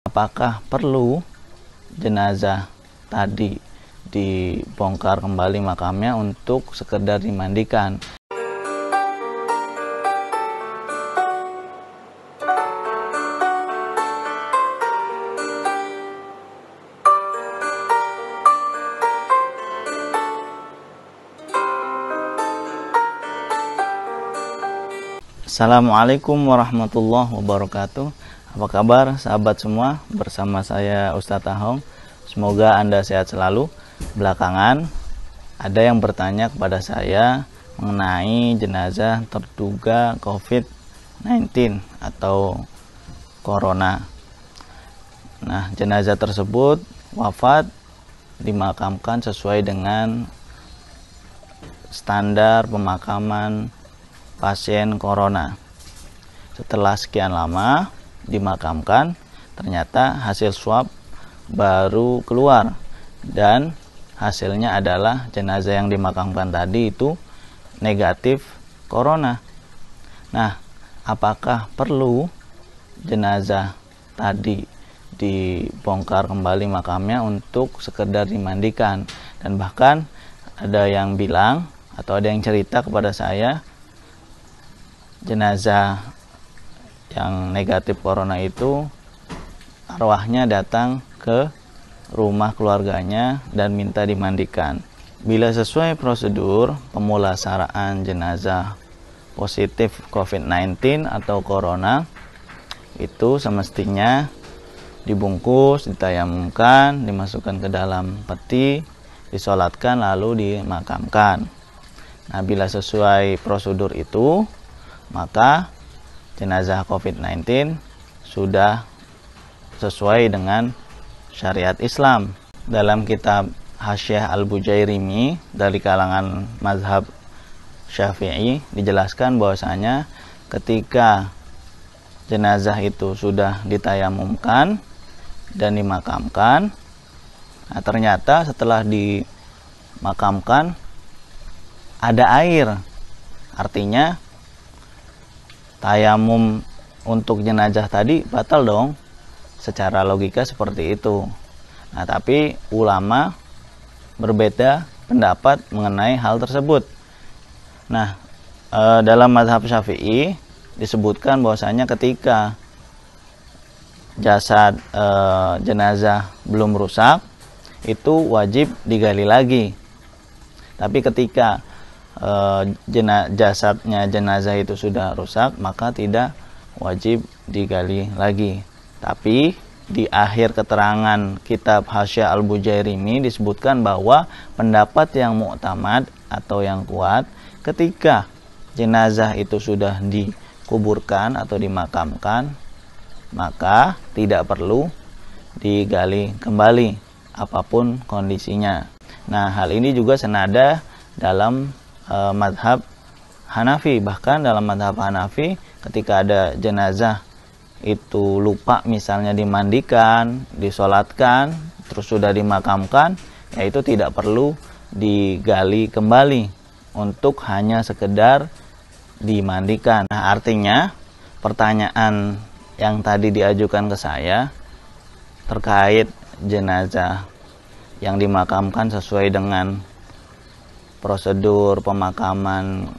Apakah perlu jenazah tadi dibongkar kembali makamnya untuk sekedar dimandikan? Assalamualaikum warahmatullahi wabarakatuh. Apa kabar sahabat semua? Bersama saya Ustadz Ahong. Semoga Anda sehat selalu. Belakangan ada yang bertanya kepada saya mengenai jenazah terduga COVID-19 atau Corona. Nah, jenazah tersebut wafat dimakamkan sesuai dengan standar pemakaman pasien Corona. Setelah sekian lama dimakamkan, ternyata hasil swab baru keluar dan hasilnya adalah jenazah yang dimakamkan tadi itu negatif Corona. Nah, apakah perlu jenazah tadi dibongkar kembali makamnya untuk sekedar dimandikan? Dan bahkan ada yang bilang atau ada yang cerita kepada saya, jenazah yang negatif Corona itu arwahnya datang ke rumah keluarganya dan minta dimandikan. Bila sesuai prosedur pemulasaraan jenazah positif COVID-19 atau Corona, itu semestinya dibungkus, ditayamumkan, dimasukkan ke dalam peti, disolatkan lalu dimakamkan. Nah, bila sesuai prosedur itu, maka jenazah COVID-19 sudah sesuai dengan syariat Islam. Dalam kitab Hasyiah Al-Bujairimi dari kalangan mazhab Syafi'i dijelaskan bahwasanya ketika jenazah itu sudah ditayamumkan dan dimakamkan, nah ternyata setelah dimakamkan ada air, artinya tayamum untuk jenazah tadi batal dong, secara logika seperti itu. Nah, tapi ulama berbeda pendapat mengenai hal tersebut. Nah, dalam mazhab Syafi'i disebutkan bahwasanya ketika jasad jenazah belum rusak itu wajib digali lagi. Tapi ketika jasadnya jenazah itu sudah rusak, maka tidak wajib digali lagi. Tapi di akhir keterangan kitab Hasyiah Al-Bujairimi disebutkan bahwa pendapat yang mu'tamad atau yang kuat, ketika jenazah itu sudah dikuburkan atau dimakamkan, maka tidak perlu digali kembali apapun kondisinya. Nah, hal ini juga senada dalam madhab Hanafi. Bahkan dalam madhab Hanafi, ketika ada jenazah itu lupa misalnya dimandikan, disolatkan, terus sudah dimakamkan, yaitu tidak perlu digali kembali untuk hanya sekedar dimandikan. Nah, artinya pertanyaan yang tadi diajukan ke saya terkait jenazah yang dimakamkan sesuai dengan prosedur pemakaman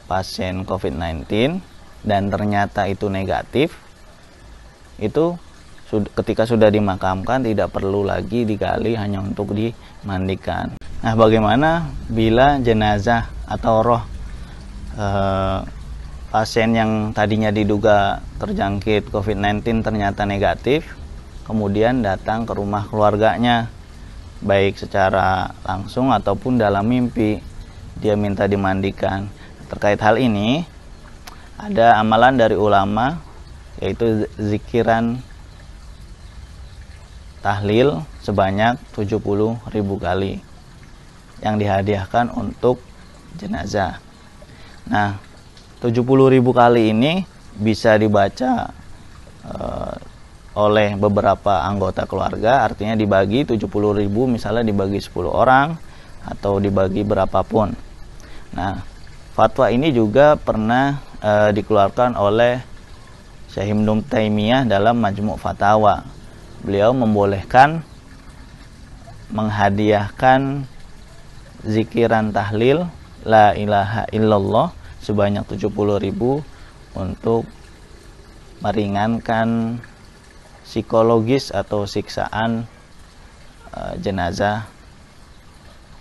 pasien COVID-19 dan ternyata itu negatif, itu ketika sudah dimakamkan tidak perlu lagi digali, hanya untuk dimandikan. Nah, bagaimana bila jenazah atau roh pasien yang tadinya diduga terjangkit COVID-19 ternyata negatif, kemudian datang ke rumah keluarganya, baik secara langsung ataupun dalam mimpi dia minta dimandikan. Terkait hal ini ada amalan dari ulama, yaitu zikiran tahlil sebanyak 70.000 kali yang dihadiahkan untuk jenazah. Nah, 70.000 kali ini bisa dibaca oleh beberapa anggota keluarga, artinya dibagi 70.000, misalnya dibagi 10 orang atau dibagi berapapun. Nah, fatwa ini juga pernah dikeluarkan oleh Syekh Ibnu Taimiyah dalam Majmu' Fatawa. beliau membolehkan menghadiahkan zikiran tahlil la ilaha illallah sebanyak 70.000 untuk meringankan psikologis atau siksaan jenazah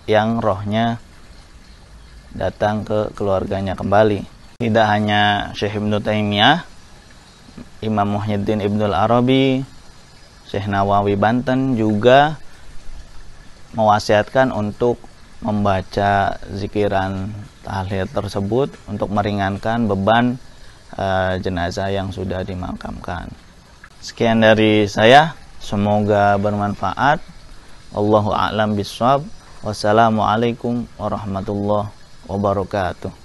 yang rohnya datang ke keluarganya kembali. Tidak hanya Syekh Ibnu Taimiyah, Imam Muhyiddin Ibnul Arabi, Syekh Nawawi Banten juga mewasiatkan untuk membaca zikiran tahlil tersebut untuk meringankan beban jenazah yang sudah dimakamkan. Sekian dari saya, semoga bermanfaat. Wallahu a'lam bishawab. Wassalamualaikum warahmatullahi wabarakatuh.